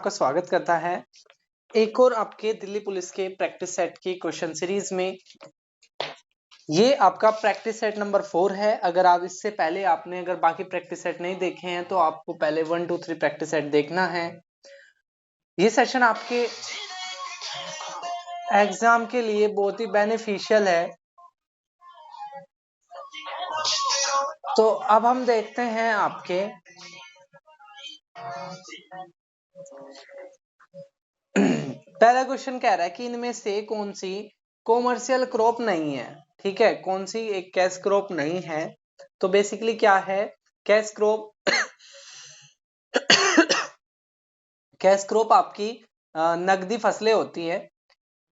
आपका स्वागत करता है एक और आपके दिल्ली पुलिस के प्रैक्टिस सेट की क्वेश्चन सीरीज में। ये आपका प्रैक्टिस सेट नंबर 4 है। अगर आप इससे पहले आपने अगर बाकी प्रैक्टिस सेट नहीं देखे हैं तो आपको पहले 1 2 3 प्रैक्टिस सेट देखना है। ये सेशन आपके एग्जाम के लिए बहुत ही बेनिफिशियल है। तो अब हम देखते हैं आपके पहला क्वेश्चन कह रहा है कि इनमें से कौन सी कॉमर्शियल क्रॉप नहीं है। ठीक है, कौन सी एक कैश क्रॉप नहीं है। तो बेसिकली क्या है कैश क्रॉप? कैश क्रॉप आपकी नकदी फसलें होती है।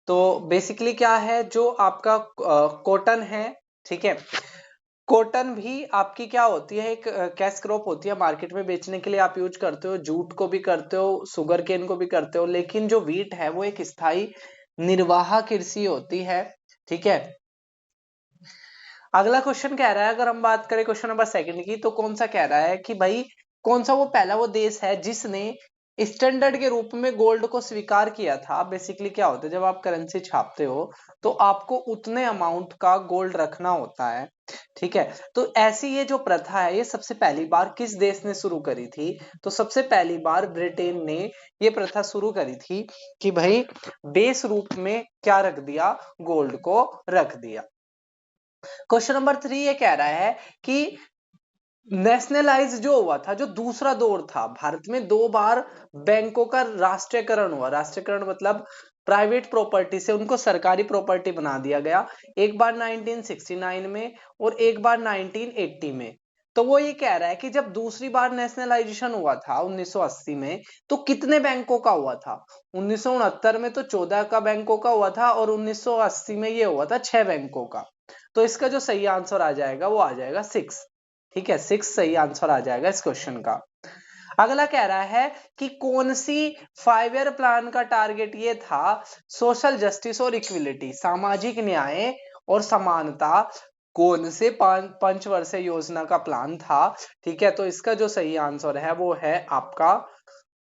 तो बेसिकली क्या है जो आपका कॉटन है। ठीक है, कॉटन भी आपकी क्या होती है एक कैश क्रॉप होती है। मार्केट में बेचने के लिए आप यूज करते हो, जूट को भी करते हो, शुगर केन को भी करते हो। लेकिन जो वीट है वो एक स्थायी निर्वाह कृषि होती है। ठीक है, अगला क्वेश्चन कह रहा है, अगर हम बात करें क्वेश्चन नंबर 2 की, तो कौन सा कह रहा है कि भाई कौन सा वो पहला वो देश है जिसने स्टैंडर्ड के रूप में गोल्ड को स्वीकार किया था। बेसिकली क्या होता है जब आप करेंसी छापते हो तो आपको उतने अमाउंट का गोल्ड रखना होता है। ठीक है, तो ऐसी ये जो प्रथा है ये सबसे पहली बार किस देश ने शुरू करी थी? तो सबसे पहली बार ब्रिटेन ने ये प्रथा शुरू करी थी कि भाई बेस रूप में क्या रख दिया, गोल्ड को रख दिया। क्वेश्चन नंबर 3 ये कह रहा है कि नेशनलाइज जो हुआ था, जो दूसरा दौर था, भारत में 2 बार बैंकों का राष्ट्रीयकरण हुआ। राष्ट्रीयकरण मतलब प्राइवेट प्रॉपर्टी से उनको सरकारी प्रॉपर्टी बना दिया गया। एक बार 1969 में और एक बार 1980 में। तो वो ये कह रहा है कि जब दूसरी बार नेशनलाइजेशन हुआ था 1980 में, तो कितने बैंकों का हुआ था? 1969 में तो 14 का बैंकों का हुआ था और 1980 में ये हुआ था 6 बैंकों का। तो इसका जो सही आंसर आ जाएगा वो आ जाएगा 6। ठीक है, 6 सही आंसर आ जाएगा इस क्वेश्चन का। अगला कह रहा है कि कौन सी 5 ईयर प्लान का टारगेट ये था सोशल जस्टिस और इक्विलिटी, सामाजिक न्याय और समानता। कौन से पंचवर्षीय योजना का प्लान था? ठीक है, तो इसका जो सही आंसर है वो है आपका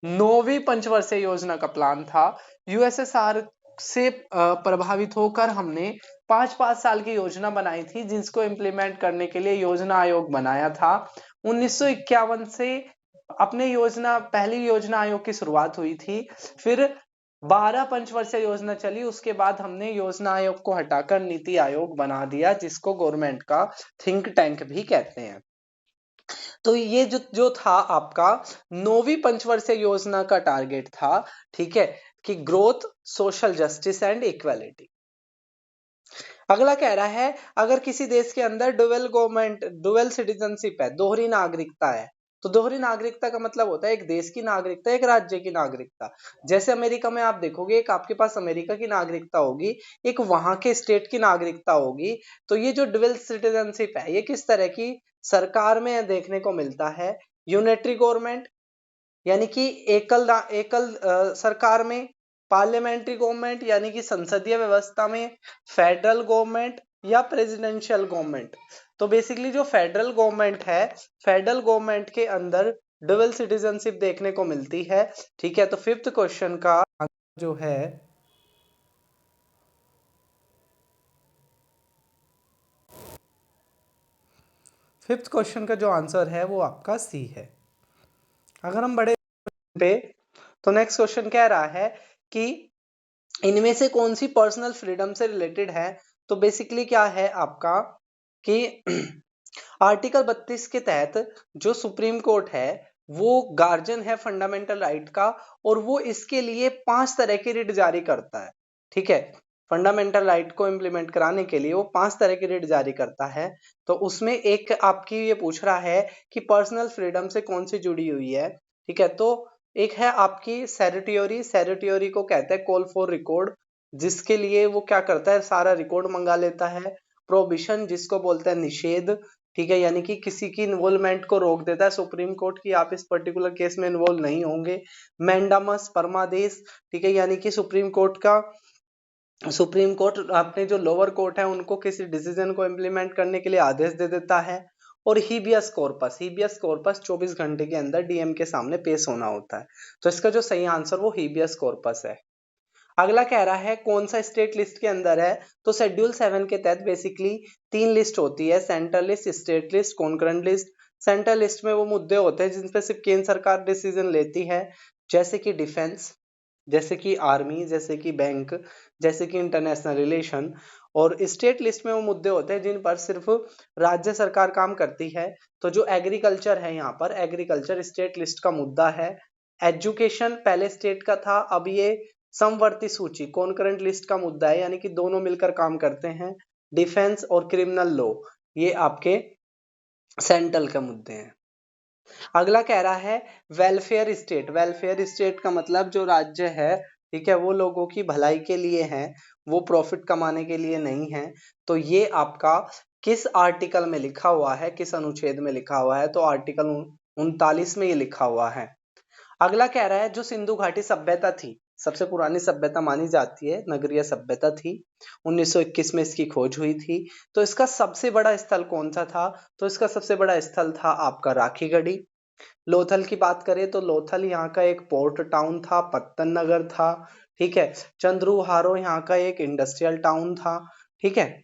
9वीं पंचवर्षीय योजना का प्लान था। यूएसएसआर से प्रभावित होकर हमने 5-5 साल की योजना बनाई थी जिसको इम्प्लीमेंट करने के लिए योजना आयोग बनाया था। 1951 से अपने पहली योजना आयोग की शुरुआत हुई थी। फिर 12 पंचवर्षीय योजना चली, उसके बाद हमने योजना आयोग को हटाकर नीति आयोग बना दिया जिसको गवर्नमेंट का थिंक टैंक भी कहते हैं। तो ये जो था आपका 9वीं पंचवर्षीय योजना का टारगेट था। ठीक है, कि growth, social justice and equality. अगला कह रहा है अगर किसी देश के अंदर डुअल सिटीजनशिप है, दोहरी नागरिकता है। तो दोहरी नागरिकता का मतलब होता है एक देश की नागरिकता, एक राज्य की नागरिकता। जैसे अमेरिका में आप देखोगे एक आपके पास अमेरिका की नागरिकता होगी, एक वहां के स्टेट की नागरिकता होगी। तो ये जो डुअल सिटीजनशिप है ये किस तरह की सरकार में देखने को मिलता है? यूनिटरी गवर्नमेंट यानी कि एकल सरकार में, पार्लियामेंट्री गवर्नमेंट यानी कि संसदीय व्यवस्था में, फेडरल गवर्नमेंट या प्रेसिडेंशियल गवर्नमेंट। तो बेसिकली जो फेडरल गवर्नमेंट है, फेडरल गवर्नमेंट के अंदर डबल सिटीजनशिप देखने को मिलती है। ठीक है, तो 5th क्वेश्चन का जो है फिफ्थ क्वेश्चन का जो आंसर है वो आपका सी है। अगर हम बड़े पे तो नेक्स्ट क्वेश्चन कह रहा है कि इनमें से कौन सी पर्सनल फ्रीडम से रिलेटेड है? तो बेसिकली क्या है आपका कि आर्टिकल 32 के तहत जो सुप्रीम कोर्ट है वो गार्जियन है फंडामेंटल राइट का, और वो इसके लिए 5 तरह की रिट जारी करता है। ठीक है, फंडामेंटल राइट को इंप्लीमेंट कराने के लिए वो 5 तरह की रिट जारी करता है। तो उसमें एक आपकी ये पूछ रहा है कि पर्सनल फ्रीडम से कौन सी जुड़ी हुई है। ठीक है, तो एक है आपकी सेरेटियोरी को कहते हैं कॉल फॉर रिकॉर्ड, जिसके लिए वो क्या करता है सारा रिकॉर्ड मंगा लेता है। प्रोहिबिशन जिसको बोलते हैं निषेध। ठीक है, यानी कि किसी की इन्वॉल्वमेंट को रोक देता है सुप्रीम कोर्ट की आप इस पर्टिकुलर केस में इन्वॉल्व नहीं होंगे। मैंडामस परमादेश, ठीक है, यानी कि सुप्रीम कोर्ट अपने जो लोअर कोर्ट है उनको किसी डिसीजन को इंप्लीमेंट करने के लिए आदेश दे देता है। और हीबियस कॉर्पस 24 घंटे के अंदर डीएम के सामने पेश होना होता है। तो इसका जो सही आंसर वो हीबियस कॉर्पस है। अगला कह रहा है कौन सा स्टेट लिस्ट के अंदर है, तो शेड्यूल 7 के तहत बेसिकली 3 लिस्ट होती है, central list, state list, concurrent list. Central list में वो मुद्दे होते हैं जिन पे सिर्फ केंद्र सरकार डिसीजन लेती है, जैसे कि डिफेंस, जैसे कि आर्मी, जैसे कि बैंक, जैसे कि इंटरनेशनल रिलेशन। और स्टेट लिस्ट में वो मुद्दे होते हैं जिन पर सिर्फ राज्य सरकार काम करती है। तो जो एग्रीकल्चर है, यहाँ पर एग्रीकल्चर स्टेट लिस्ट का मुद्दा है। एजुकेशन पहले स्टेट का था, अब ये समवर्ती सूची कॉन्करेंट लिस्ट का मुद्दा है, यानी कि दोनों मिलकर काम करते हैं। डिफेंस और क्रिमिनल लॉ ये आपके सेंट्रल के मुद्दे हैं। अगला कह रहा है वेलफेयर स्टेट। वेलफेयर स्टेट का मतलब जो राज्य है, ठीक है, वो लोगों की भलाई के लिए है, वो प्रॉफिट कमाने के लिए नहीं है। तो ये आपका किस आर्टिकल में लिखा हुआ है, किस अनुच्छेद में लिखा हुआ है, तो आर्टिकल 39 में ये लिखा हुआ है। अगला कह रहा है जो सिंधु घाटी सभ्यता थी, सबसे पुरानी सभ्यता मानी जाती है, नगरीय सभ्यता थी, 1921 में इसकी खोज हुई थी। तो इसका सबसे बड़ा स्थल कौन सा था, तो इसका सबसे बड़ा स्थल था आपका राखीगढ़ी। लोथल की बात करें तो लोथल यहाँ का एक पोर्ट टाउन था, पत्तन नगर था, ठीक है। चंद्रुहारो यहाँ का एक इंडस्ट्रियल टाउन था, ठीक है।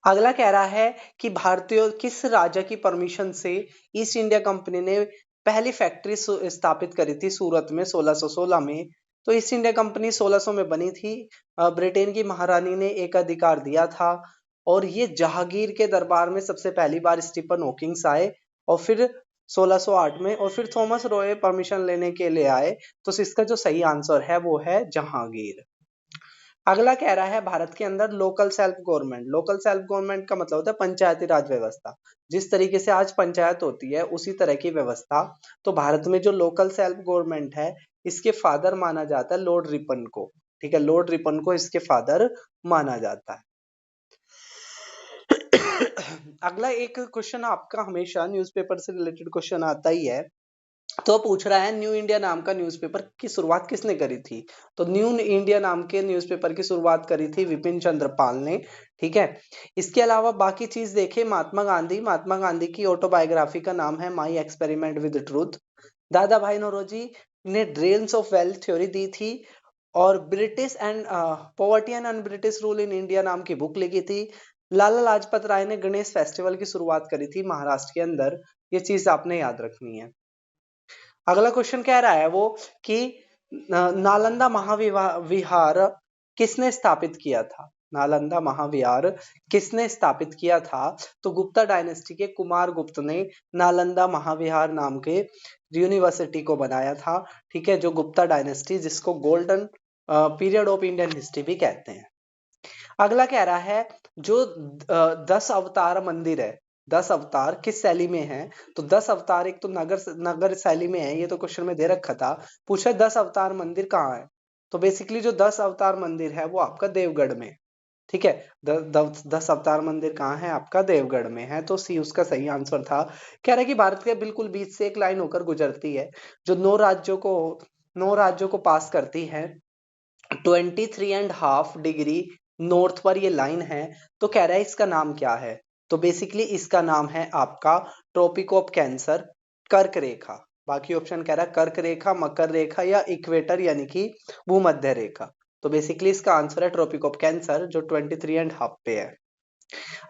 अगला कह रहा है कि भारतीय किस राजा की परमिशन से ईस्ट इंडिया कंपनी ने पहली फैक्ट्री स्थापित करी थी सूरत में 1616 में। तो ईस्ट इंडिया कंपनी 1600 में बनी थी। ब्रिटेन की महारानी ने एक अधिकार दिया था, और ये जहांगीर के दरबार में सबसे पहली बार स्टीफन हॉकिंस आए, और फिर 1608 में, और फिर थॉमस रॉय परमिशन लेने के लिए आए। तो इसका जो सही आंसर है वो है जहांगीर। अगला कह रहा है भारत के अंदर local self government. Local self government का मतलब होता है पंचायती राज व्यवस्था। जिस तरीके से आज पंचायत होती है उसी तरह की व्यवस्था। तो भारत में जो लोकल सेल्फ गवर्नमेंट है, इसके फादर माना जाता है लॉर्ड रिपन को, ठीक है, लॉर्ड रिपन को इसके फादर माना जाता है। अगला एक क्वेश्चन आपका हमेशा न्यूज़पेपर से रिलेटेड क्वेश्चन आता ही है। तो पूछ रहा है न्यू इंडिया नाम का न्यूज़पेपर की शुरुआत किसने करी थी। तो न्यू इंडिया नाम के न्यूज़पेपर की शुरुआत करी थी विपिन चंद्र पाल ने, ठीक है। इसके अलावा बाकी चीज देखे, महात्मा गांधी की ऑटोबायोग्राफी का नाम है माई एक्सपेरिमेंट विद ट्रूथ। दादा भाई नौरोजी ने ड्रेन्स ऑफ वेल्थ थ्योरी दी थी, और British and poverty and British rule in India नाम की बुक लिखी थी। लाला लाजपत राय ने गणेश फेस्टिवल की शुरुआत करी थी महाराष्ट्र के अंदर। ये चीज आपने याद रखनी है। अगला क्वेश्चन कह रहा है वो कि नालंदा महाविहार किसने स्थापित किया था। नालंदा महाविहार किसने स्थापित किया था, तो गुप्ता डायनेस्टी के कुमार गुप्त ने नालंदा महाविहार नाम के यूनिवर्सिटी को बनाया था, ठीक है, जो गुप्ता डायनेस्टी, जिसको golden period of Indian history भी कहते हैं। अगला कह रहा है जो 10 अवतार मंदिर है, 10 अवतार किस शैली में है, तो 10 अवतार एक तो नगर नगर शैली में है, ये तो क्वेश्चन में दे रखा था। पूछा 10 अवतार मंदिर कहाँ है, तो बेसिकली जो 10 अवतार मंदिर है वो आपका देवगढ़ में, ठीक है। 10 अवतार मंदिर कहाँ है, आपका देवगढ़ में है। तो सी उसका सही आंसर था। कह रहा है कि भारत के बिल्कुल बीच से एक लाइन होकर गुजरती है, जो 9 राज्यों को पास करती है, 23.5 डिग्री नॉर्थ पर ये लाइन है। तो कह रहा है इसका नाम क्या है, तो बेसिकली इसका नाम है आपका ट्रॉपिक ऑफ कैंसर, कर्क रेखा। बाकी ऑप्शन कह रहा है कर्क रेखा, मकर रेखा या इक्वेटर यानी कि भूमध्य रेखा। तो बेसिकली इसका आंसर है ट्रॉपिक ऑफ कैंसर, जो 23.5 पे है।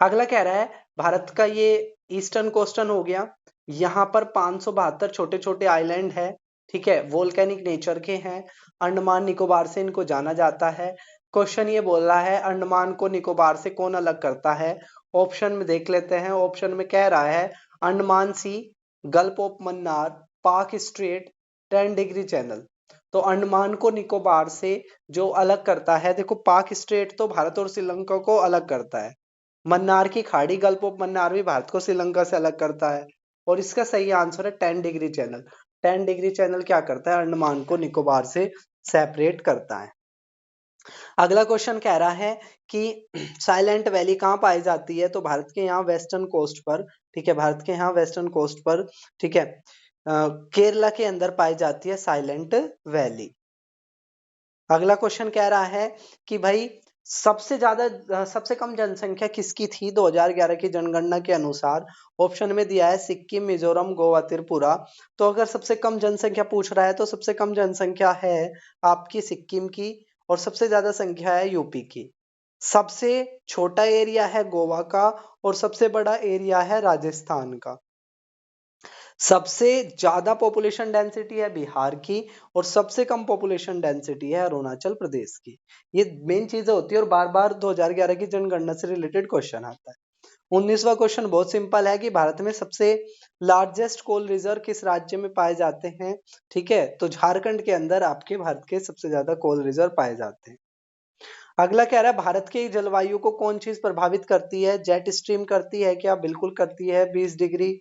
अगला कह रहा है भारत का ये ईस्टर्न कोस्टर्न हो गया, यहाँ पर 572 छोटे छोटे आइलैंड है, ठीक है, वोल्केनिक नेचर के हैं। अंडमान निकोबार से इनको जाना जाता है। क्वेश्चन ये बोल रहा है अंडमान को निकोबार से कौन अलग करता है। ऑप्शन में देख लेते हैं। ऑप्शन में कह रहा है अंडमान सी, गल्फ ऑफ मन्नार, पाक स्ट्रेट, 10 डिग्री चैनल। तो अंडमान को निकोबार से जो अलग करता है, देखो पाक स्ट्रेट तो भारत और श्रीलंका को अलग करता है, मन्नार की खाड़ी गल्फ ऑफ मन्नार भी भारत को श्रीलंका से अलग करता है, और इसका सही आंसर है 10 डिग्री चैनल। 10 डिग्री चैनल क्या करता है, अंडमान को निकोबार से सेपरेट करता है। अगला क्वेश्चन कह रहा है कि साइलेंट वैली कहाँ पाई जाती है, तो भारत के यहाँ वेस्टर्न कोस्ट पर, ठीक है, भारत के यहाँ वेस्टर्न कोस्ट पर, ठीक है, केरला के अंदर पाई जाती है साइलेंट वैली। अगला क्वेश्चन कह रहा है कि भाई सबसे कम जनसंख्या किसकी थी 2011 की जनगणना के अनुसार? ऑप्शन में दिया है सिक्किम, मिजोरम, गोवा, त्रिपुरा। तो अगर सबसे कम जनसंख्या पूछ रहा है तो सबसे कम जनसंख्या है आपकी सिक्किम की, और सबसे ज्यादा संख्या है यूपी की। सबसे छोटा एरिया है गोवा का, और सबसे बड़ा एरिया है राजस्थान का। सबसे ज्यादा पॉपुलेशन डेंसिटी है बिहार की, और सबसे कम पॉपुलेशन डेंसिटी है अरुणाचल प्रदेश की। ये मेन चीजें होती है, और बार बार 2011 की जनगणना से रिलेटेड क्वेश्चन आता है। 19वां क्वेश्चन बहुत सिंपल है कि भारत में सबसे लार्जेस्ट कोल रिजर्व किस राज्य में पाए जाते हैं? ठीक है, तो झारखंड के अंदर आपके भारत के सबसे ज्यादा कोल रिजर्व पाए जाते हैं। अगला कह रहा है भारत के जलवायु को कौन चीज प्रभावित करती है? जेट स्ट्रीम करती है क्या? बिल्कुल करती है। 20 डिग्री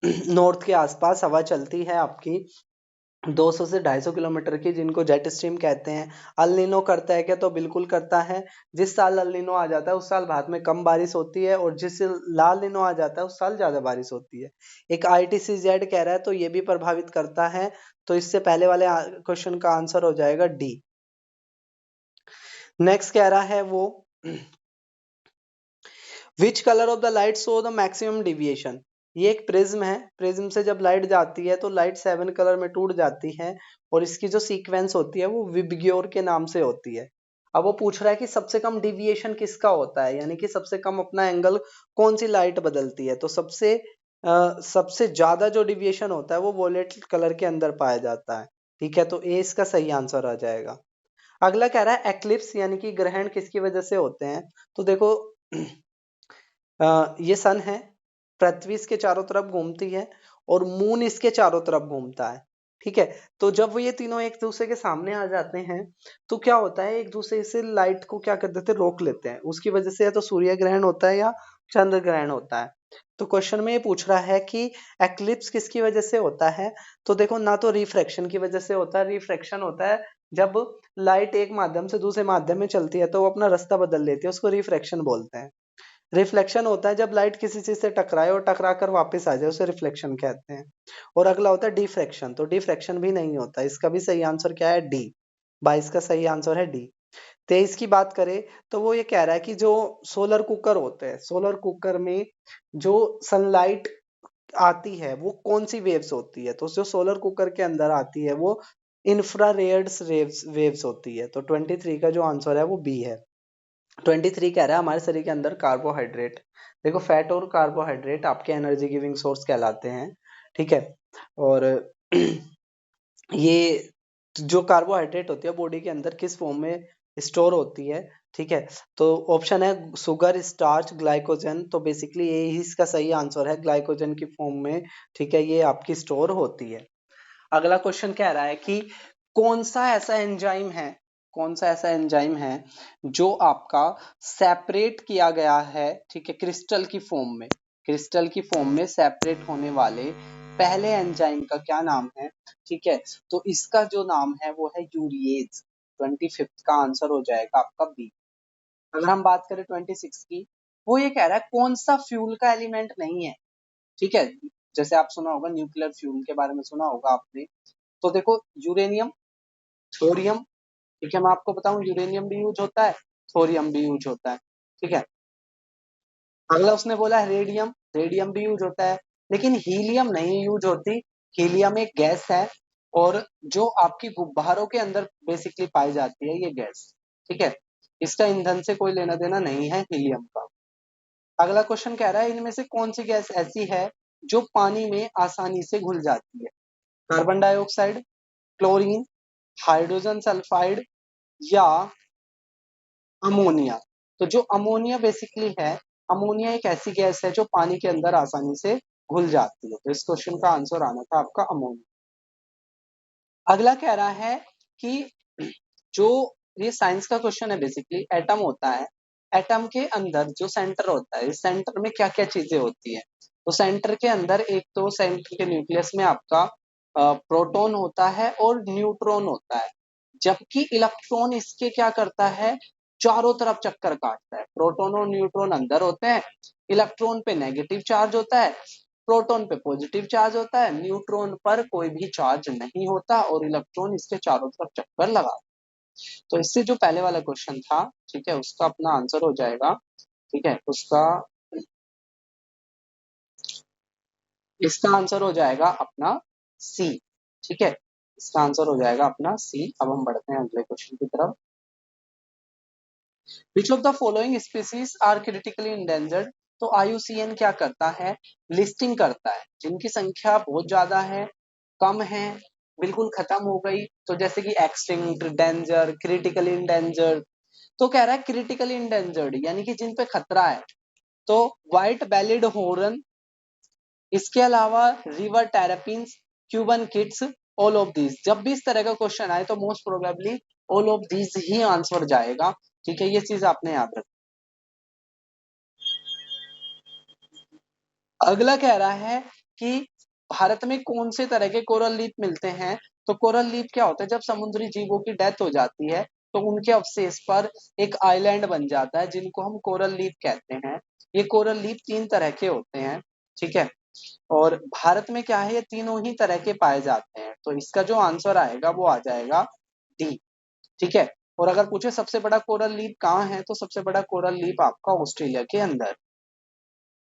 नॉर्थ के आसपास हवा चलती है आपकी, 200 से 250 किलोमीटर की, जिनको जेट स्ट्रीम कहते हैं। अल नीनो करता है क्या? तो बिल्कुल करता है। जिस साल अल नीनो आ जाता है उस साल भारत में कम बारिश होती है, और जिस लाल नीनो आ जाता है उस साल ज्यादा बारिश होती है। एक ITCZ कह रहा है, तो ये भी प्रभावित करता है। तो इससे पहले वाले क्वेश्चन का आंसर हो जाएगा डी। नेक्स्ट कह रहा है वो which colour of the light show the maximum deviation? ये एक प्रिज्म है। प्रिज्म से जब लाइट जाती है तो लाइट 7 कलर में टूट जाती है, और इसकी जो सीक्वेंस होती है वो विबग्योर के नाम से होती है। अब वो पूछ रहा है कि सबसे कम डिविएशन किसका होता है, यानी कि सबसे कम अपना एंगल कौन सी लाइट बदलती है? तो सबसे ज्यादा जो डिविएशन होता है वो वोलेट कलर के अंदर पाया जाता है। ठीक है, तो ए इसका सही आंसर आ जाएगा। अगला कह रहा है एक्लिप्स यानी कि ग्रहण किसकी वजह से होते हैं? तो देखो ये सन है, पृथ्वी इसके चारों तरफ घूमती है, और मून इसके चारों तरफ घूमता है। ठीक है, तो जब वो ये तीनों एक दूसरे के सामने आ जाते हैं तो क्या होता है, एक दूसरे से लाइट को क्या कर देते हैं, रोक लेते हैं। उसकी वजह से या तो सूर्य ग्रहण होता है या चंद्र ग्रहण होता है। तो क्वेश्चन में ये पूछ रहा है कि एक्लिप्स किसकी वजह से होता है? तो देखो, ना तो रिफ्रैक्शन की वजह से होता है। रिफ्रैक्शन होता है जब लाइट एक माध्यम से दूसरे माध्यम में चलती है तो वो अपना रास्ता बदल लेती है, उसको रिफ्रैक्शन बोलते हैं। रिफ्लेक्शन होता है जब लाइट किसी चीज से टकराए और टकरा कर वापस आ जाए, उसे रिफ्लेक्शन कहते हैं। और अगला होता है डिफ्रैक्शन। तो डिफ्रैक्शन भी नहीं होता। इसका भी सही आंसर क्या है? डी। 22 का सही आंसर है डी। 23 की बात करें तो वो ये कह रहा है कि जो सोलर कुकर होते हैं, सोलर कुकर में जो सनलाइट आती है वो कौन सी वेव्स होती है? तो जो सोलर कुकर के अंदर आती है वो इंफ्रारेड वेव्स होती है। तो 23 का जो आंसर है वो बी है। 23 कह रहा है हमारे शरीर के अंदर कार्बोहाइड्रेट, देखो फैट और कार्बोहाइड्रेट आपके एनर्जी गिविंग सोर्स कहलाते हैं। ठीक है, और ये जो कार्बोहाइड्रेट होती है बॉडी के अंदर किस फॉर्म में स्टोर होती है? ठीक है, तो ऑप्शन है शुगर, स्टार्च, ग्लाइकोजन। तो बेसिकली यही इसका सही आंसर है, ग्लाइकोजन की फॉर्म में। ठीक है, ये आपकी स्टोर होती है। अगला क्वेश्चन कह रहा है कि कौन सा ऐसा एंजाइम है, कौन सा ऐसा एंजाइम है जो आपका सेपरेट किया गया है, ठीक है, क्रिस्टल की फॉर्म में, क्रिस्टल की फॉर्म में सेपरेट होने वाले पहले एंजाइम का क्या नाम है? ठीक है, तो इसका जो नाम है वो है यूरिएज। 25 का आंसर हो जाएगा आपका बी। अगर हम बात करें 26 की, वो ये कह रहा है कौन सा फ्यूल का एलिमेंट नहीं है। ठीक है, जैसे आप सुना होगा न्यूक्लियर फ्यूल के बारे में सुना होगा आपने। तो देखो यूरेनियम, थोरियम, ठीक है, मैं आपको बताऊं यूरेनियम भी यूज होता है, थोरियम भी यूज होता है। ठीक है, अगला उसने बोला है रेडियम, रेडियम भी यूज होता है, लेकिन हीलियम नहीं यूज होती। हीलियम एक गैस है, और जो आपकी गुब्बारों के अंदर बेसिकली पाई जाती है ये गैस। ठीक है, इसका ईंधन से कोई लेना देना नहीं है हीलियम का। अगला क्वेश्चन कह रहा है इनमें से कौन सी गैस ऐसी है जो पानी में आसानी से घुल जाती है? Carbon dioxide, chlorine, hydrogen sulphide, या अमोनिया। तो जो अमोनिया बेसिकली है, अमोनिया एक ऐसी गैस है जो पानी के अंदर आसानी से घुल जाती है। तो इस क्वेश्चन का आंसर आना था आपका अमोनिया। अगला कह रहा है कि जो ये साइंस का क्वेश्चन है, बेसिकली एटम होता है, एटम के अंदर जो सेंटर होता है, इस सेंटर में क्या क्या चीजें होती है? तो सेंटर के अंदर एक तो सेंटर के न्यूक्लियस में आपका प्रोटॉन होता है और न्यूट्रॉन होता है, जबकि इलेक्ट्रॉन इसके क्या करता है, चारों तरफ चक्कर काटता है। प्रोटॉन और न्यूट्रॉन अंदर होते हैं, इलेक्ट्रॉन पे नेगेटिव चार्ज होता है, प्रोटॉन पे पॉजिटिव चार्ज होता है, न्यूट्रॉन पर कोई भी चार्ज नहीं होता, और इलेक्ट्रॉन इसके चारों तरफ चक्कर लगा। तो इससे जो पहले वाला क्वेश्चन था, ठीक है, उसका अपना आंसर हो जाएगा, ठीक है, इसका आंसर हो जाएगा अपना सी। ठीक है, इसका आंसर हो जाएगा अपना सी। अब हम बढ़ते हैं अगले क्वेश्चन की तरफ। Which of the following species are critically endangered. तो IUCN क्या करता है, लिस्टिंग करता है जिनकी संख्या बहुत ज्यादा है, कम है, बिल्कुल खत्म हो गई, तो जैसे कि एक्सटिंक्ट, डेंजर, क्रिटिकली इंडेंजर्ड। तो कह रहा है क्रिटिकली इंडेंजर्ड यानी कि जिन पे खतरा है, तो व्हाइट बेलिड हॉर्न, इसके अलावा river terrapins, Cuban kids, all of these. जब भी इस तरह का क्वेश्चन आए तो most probably all of these ही आंसर जाएगा। ठीक है, ये चीज आपने याद रखना। अगला कह रहा है कि भारत में कौन से तरह के कोरल लीफ मिलते हैं। तो कोरल लीफ क्या होता है, जब समुद्री जीवों की डेथ हो जाती है तो उनके अवशेष पर एक आइलैंड बन जाता है जिनको हम कोरल लीफ कहते हैं। ये कोरल लीफ 3 तरह के होते हैं, ठीक है, और भारत में क्या है, ये तीनों ही तरह के पाए जाते हैं। तो इसका जो आंसर आएगा वो आ जाएगा डी। ठीक है, और अगर पूछे सबसे बड़ा कोरल लीफ कहाँ है, तो सबसे बड़ा कोरल लीफ आपका ऑस्ट्रेलिया के अंदर।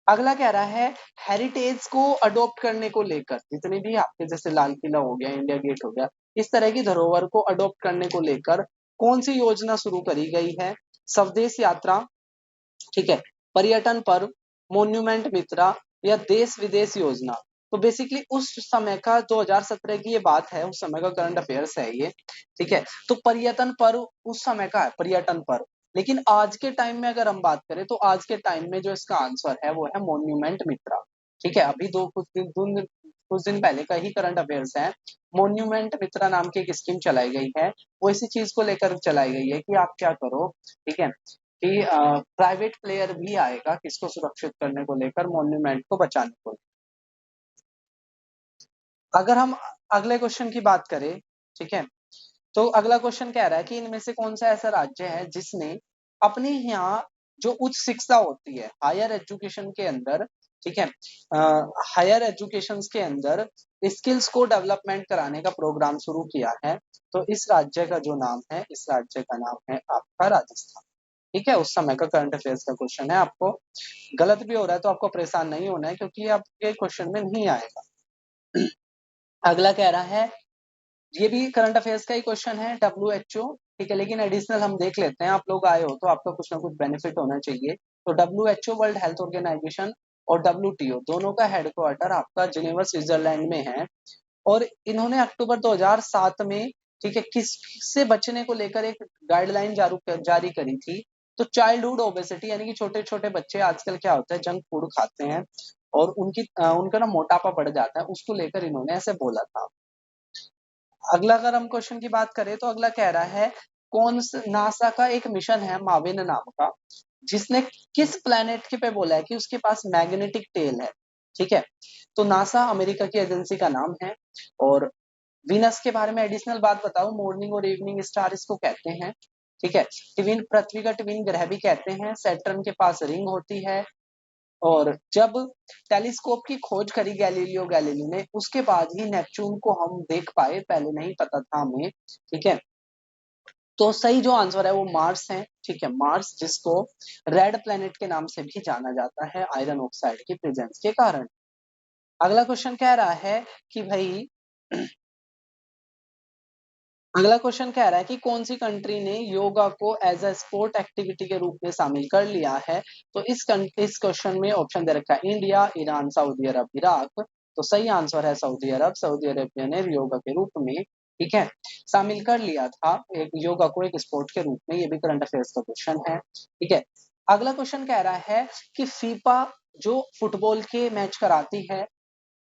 अगला कह रहा है हेरिटेज को अडॉप्ट करने को लेकर, जितने भी आपके जैसे लाल किला हो गया, इंडिया गेट हो गया, इस तरह की धरोहर को अडॉप्ट करने को लेकर कौन सी योजना शुरू करी गई है। स्वदेश यात्रा, ठीक है, पर्यटन पर्व, मोन्यूमेंट मित्रा, या देश विदेश योजना। तो बेसिकली उस समय का 2017 की ये बात है, उस समय का करंट अफेयर्स है ये। ठीक है, तो पर्यटन पर्व उस समय का है, पर्यटन पर्व। लेकिन आज के टाइम में अगर हम बात करें तो आज के टाइम में जो इसका आंसर है वो है मोन्यूमेंट मित्रा। ठीक है, अभी कुछ दिन पहले का ही करंट अफेयर्स है। मोन्यूमेंट मित्रा नाम की एक स्कीम चलाई गई है, वो इसी चीज को लेकर चलाई गई है कि आप क्या करो, ठीक है, कि प्राइवेट प्लेयर भी आएगा किसको सुरक्षित करने को लेकर, मॉन्यूमेंट को बचाने को लेकर। अगर हम अगले क्वेश्चन की बात करें, ठीक है, तो अगला क्वेश्चन कह रहा है कि इनमें से कौन सा ऐसा राज्य है जिसने अपने यहाँ जो उच्च शिक्षा होती है, हायर एजुकेशन के अंदर, ठीक है, हायर एजुकेशन के अंदर स्किल्स को डेवलपमेंट कराने का प्रोग्राम शुरू किया है। तो इस राज्य का जो नाम है, इस राज्य का नाम है आपका राजस्थान। ठीक है, उस समय का करंट अफेयर्स का क्वेश्चन है। आपको गलत भी हो रहा है तो आपको परेशान नहीं होना है, क्योंकि ये आपके क्वेश्चन में नहीं आएगा। अगला कह रहा है, ये भी करंट अफेयर्स का ही क्वेश्चन है, WHO। ठीक है, लेकिन एडिशनल हम देख लेते हैं, आप लोग आए हो तो आपका कुछ ना कुछ बेनिफिट होना चाहिए। तो WHO वर्ल्ड हेल्थ ऑर्गेनाइजेशन और WTO दोनों का हेडक्वार्टर आपका जिनेवा स्विट्जरलैंड में है। और इन्होंने अक्टूबर 2007 में, ठीक है, किससे बचने को लेकर एक गाइडलाइन जारी करी थी। तो चाइल्डहुड ओबेसिटी यानी कि छोटे छोटे बच्चे आजकल क्या होता है, जंक फूड खाते हैं और उनका ना मोटापा बढ़ जाता है, उसको लेकर इन्होंने ऐसे बोला था। अगला अगर हम क्वेश्चन की बात करें तो अगला कह रहा है नासा का एक मिशन है माविन नाम का, जिसने किस प्लेनेट के पे बोला है कि उसके पास मैग्नेटिक टेल है। ठीक है, तो नासा अमेरिका की एजेंसी का नाम है। और वीनस के बारे में एडिशनल बात बताओ, मॉर्निंग और इवनिंग स्टार इसको कहते हैं। ठीक है, ट्विन पृथ्वी का ट्विन ग्रह भी कहते हैं। सैटर्न के पास रिंग होती है। और जब टेलीस्कोप की खोज करी गैलीलियो गैलीली ने, उसके बाद ही नेपच्यून को हम देख पाए, पहले नहीं पता था हमें। ठीक है, तो सही जो आंसर है वो मार्स है। ठीक है, मार्स, जिसको रेड प्लेनेट के नाम से भी जाना जाता है आयरन ऑक्साइड की प्रेजेंस के कारण। अगला क्वेश्चन कह रहा है कि भाई अगला क्वेश्चन कह रहा है कि कौन सी कंट्री ने योगा को एज अ स्पोर्ट एक्टिविटी के रूप में शामिल कर लिया है। तो इस क्वेश्चन में ऑप्शन दे रखा है इंडिया, ईरान, सऊदी अरब, इराक। तो सही आंसर है सऊदी अरब। सऊदी अरब ने योगा के रूप में, ठीक है, शामिल कर लिया था एक योगा को एक स्पोर्ट के रूप में। ये भी करंट अफेयर्स का क्वेश्चन है। ठीक है, अगला क्वेश्चन कह रहा है कि फीफा जो फुटबॉल के मैच कराती है,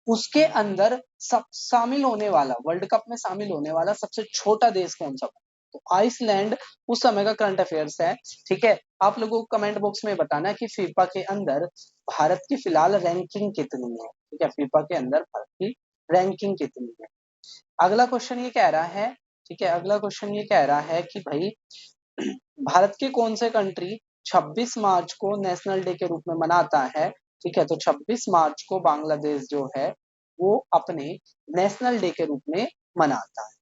उसके अंदर सब शामिल होने वाला, वर्ल्ड कप में शामिल होने वाला सबसे छोटा देश कौन सा था। तो आइसलैंड उस समय का करंट अफेयर्स है। ठीक है, आप लोगों को कमेंट बॉक्स में बताना है कि फीफा के अंदर भारत की फिलहाल रैंकिंग कितनी है। ठीक है, फीफा के अंदर भारत की रैंकिंग कितनी है। अगला क्वेश्चन ये कह रहा है, ठीक है, अगला क्वेश्चन ये कह रहा है कि भाई भारत के कौन से कंट्री 26 मार्च को नेशनल डे के रूप में मनाता है। ठीक है, तो 26 मार्च को बांग्लादेश जो है वो अपने नेशनल डे के रूप में मनाता है।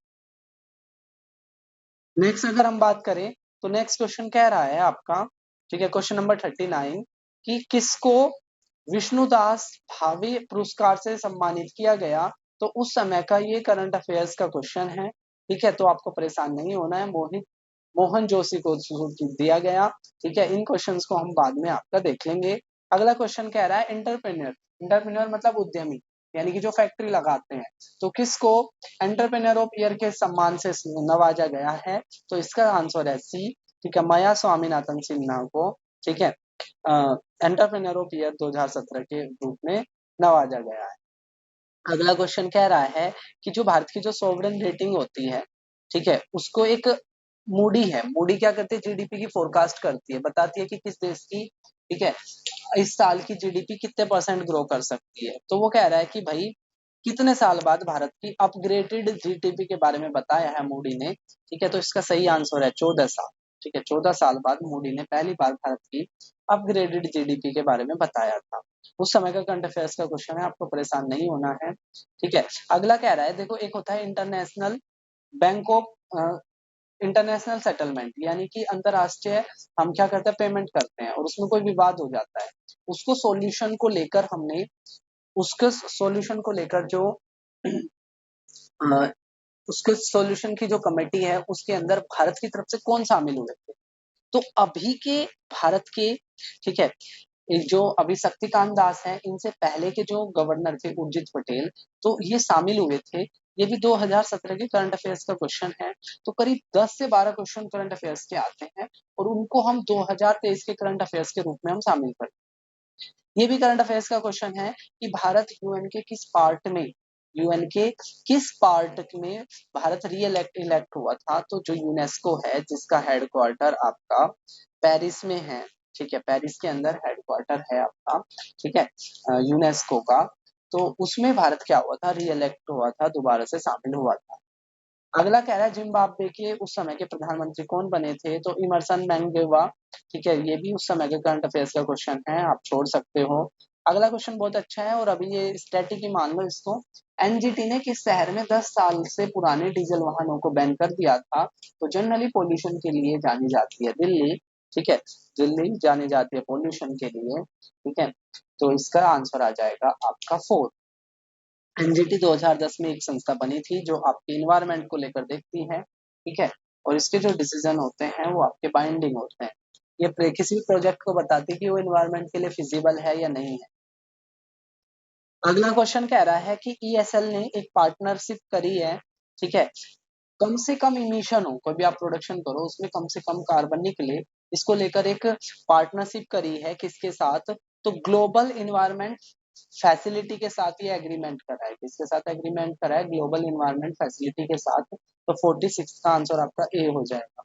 नेक्स्ट अगर हम बात करें तो नेक्स्ट क्वेश्चन कह रहा है आपका, ठीक है, क्वेश्चन नंबर 39 कि किसको विष्णुदास भावे पुरस्कार से सम्मानित किया गया। तो उस समय का ये करंट अफेयर्स का क्वेश्चन है, ठीक है, तो आपको परेशान नहीं होना है। मोहन जोशी को दिया गया, ठीक है। इन क्वेश्चंस को हम बाद में आपका देख लेंगे। अगला क्वेश्चन कह रहा है एंटरप्रेन्योर, एंटरप्रेन्योर मतलब उद्यमी, यानी कि जो फैक्ट्री लगाते हैं, तो किसको एंटरप्रेन्योर ऑफ ईयर के सम्मान से नवाजा गया है। तो इसका आंसर है सी, ठीक है, माया स्वामीनाथन सिन्हा को, ठीक है, एंटरप्रेन्योर ऑफ ईयर 2017 के रूप में नवाजा गया है। अगला क्वेश्चन कह रहा है कि जो भारत की जो सॉवरेन रेटिंग होती है, ठीक है, उसको एक मूडी है, मूडी क्या करती है, जीडीपी की फोरकास्ट करती है, बताती है कि किस देश की, ठीक है, इस साल की जीडीपी कितने परसेंट ग्रो कर सकती है। तो वो कह रहा है कि भाई कितने साल बाद भारत की अपग्रेडेड जीडीपी के बारे में बताया है मूडी ने, ठीक है, तो इसका सही आंसर है 14 साल, ठीक है, 14 साल बाद मूडी ने पहली बार भारत की अपग्रेडेड जीडीपी के बारे में बताया था। उस समय का करंट अफेयर्स का क्वेश्चन है, आपको परेशान नहीं होना है, ठीक है। अगला कह रहा है, देखो एक होता है international bank of international settlement, यानी कि अंतरराष्ट्रीय हम क्या करते हैं, पेमेंट करते हैं और उसमें कोई विवाद हो जाता है, उसको सॉल्यूशन को लेकर हमने उसके सॉल्यूशन को लेकर जो उसके सॉल्यूशन की जो कमेटी है उसके अंदर भारत की तरफ से कौन शामिल हुए थे। तो अभी के भारत के, ठीक है, जो अभी शक्तिकांत दास हैं, इनसे पहले के जो गवर्नर थे उर्जित पटेल, तो ये शामिल हुए थे। ये भी 2017 के करंट अफेयर्स का क्वेश्चन है। तो करीब 10 से 12 क्वेश्चन करंट अफेयर्स के आते हैं और उनको हम 2023 के करंट अफेयर्स के रूप में हम शामिल करते हैं। ये भी करंट अफेयर्स का क्वेश्चन है कि भारत यूएन के किस पार्ट में, यूएन के किस पार्ट में भारत री इलेक्ट हुआ था। तो जो यूनेस्को है जिसका हेडक्वार्टर आपका पेरिस में है, ठीक है, पेरिस के अंदर हेडक्वार्टर है आपका, ठीक है, यूनेस्को का। तो उसमें भारत क्या हुआ था, री इलेक्ट हुआ था, दोबारा से शामिल हुआ था। अगला कह रहा है जिम्बाब्वे के उस समय के प्रधानमंत्री कौन बने थे। तो इमरसन मैंगवा, ठीक है, ये भी उस समय के करंट अफेयर्स का क्वेश्चन है, आप छोड़ सकते हो। अगला क्वेश्चन बहुत अच्छा है और अभी ये स्टैटिक ही मान लो इसको। एनजीटी ने किस शहर में 10 साल से पुराने डीजल वाहनों को बैन कर दिया था। तो जनरली पोल्यूशन के लिए जानी जाती है दिल्ली, ठीक है, दिल्ली जानी जाती है पोल्यूशन के लिए, ठीक है। तो इसका आंसर आ जाएगा आपका 4। एनजीटी 2010 में एक संस्था बनी थी जो आपके इन्वायरमेंट को लेकर देखती है, ठीक है, और इसके जो डिसीजन होते हैं वो आपके बाइंडिंग होते हैं। ये किसी भी प्रोजेक्ट को बताती है कि वो इन्वायरमेंट के लिए फिजिबल है या नहीं है। अगला क्वेश्चन कह रहा है कि ईएसएल ने एक पार्टनरशिप करी है, ठीक है, कम से कम इमिशन हो, कोई भी आप प्रोडक्शन करो उसमें कम से कम कार्बन निकले, इसको लेकर एक पार्टनरशिप करी है किसके साथ। तो ग्लोबल इन्वायरमेंट फैसिलिटी के साथ ये एग्रीमेंट करा है, किसके साथ एग्रीमेंट करा है, ग्लोबल इन्वायरमेंट फैसिलिटी के साथ। तो 46 का आंसर आपका ए हो जाएगा।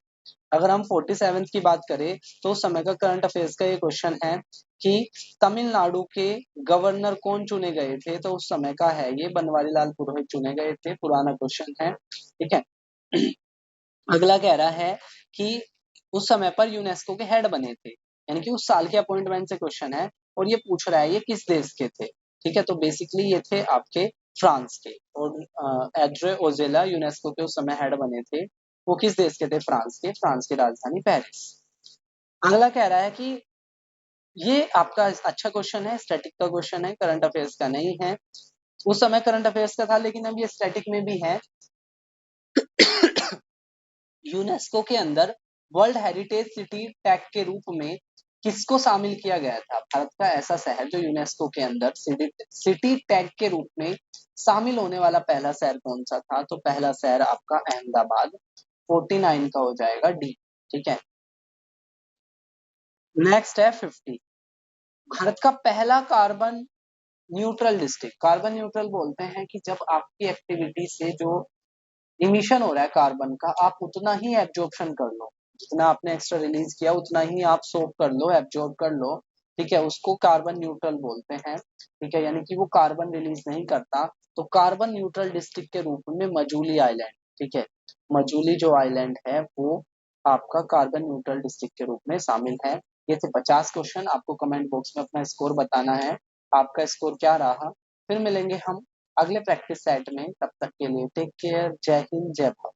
अगर हम 47 की बात करें तो उस समय का करंट अफेयर्स का ये क्वेश्चन है कि तमिलनाडु के गवर्नर कौन चुने गए थे। तो उस समय का है ये बनवारी लाल पुरोहित चुने गए थे, पुराना क्वेश्चन है, ठीक है। अगला कह रहा है कि उस समय पर यूनेस्को के हेड बने थे, यानी कि उस साल के अपॉइंटमेंट से क्वेश्चन है और ये पूछ रहा है ये किस देश के थे, ठीक है। तो बेसिकली ये थे आपके फ्रांस के, और एड्रे ओजेला यूनेस्को के उस समय हेड बने थे, वो किस देश के थे, फ्रांस के, फ्रांस की राजधानी पेरिस। अगला कह रहा है कि ये आपका अच्छा क्वेश्चन है, स्टैटिक का क्वेश्चन है, करंट अफेयर्स का नहीं है। उस समय करंट अफेयर्स का था लेकिन अब ये स्टैटिक में भी है। यूनेस्को के अंदर वर्ल्ड हेरिटेज सिटी टैग के रूप में किसको शामिल किया गया था। भारत का ऐसा शहर जो यूनेस्को के अंदर सिटी टैग के रूप में शामिल होने वाला पहला शहर कौन सा था। तो पहला शहर आपका अहमदाबाद, 49 का हो जाएगा डी, ठीक है। नेक्स्ट है 50, भारत का पहला carbon neutral district. Carbon neutral बोलते हैं कि जब आपकी एक्टिविटी से जो इमिशन हो रहा है कार्बन का, आप उतना ही एब्जॉर्प्शन कर लो, जितना आपने एक्स्ट्रा रिलीज किया उतना ही आप सोक कर लो, एब्जॉर्ब कर लो, ठीक है, उसको कार्बन न्यूट्रल बोलते हैं, ठीक है, यानी कि वो कार्बन रिलीज नहीं करता। तो कार्बन न्यूट्रल डिस्ट्रिक्ट के रूप में मजूली आइलैंड, ठीक है, मजूली जो आइलैंड है वो आपका कार्बन न्यूट्रल डिस्ट्रिक्ट के रूप में शामिल है। ये थे 50 क्वेश्चन, आपको कमेंट बॉक्स में अपना स्कोर बताना है, आपका स्कोर क्या रहा। फिर मिलेंगे हम अगले प्रैक्टिस सेट में, तब तक के लिए टेक केयर, जय हिंद, जय भारत।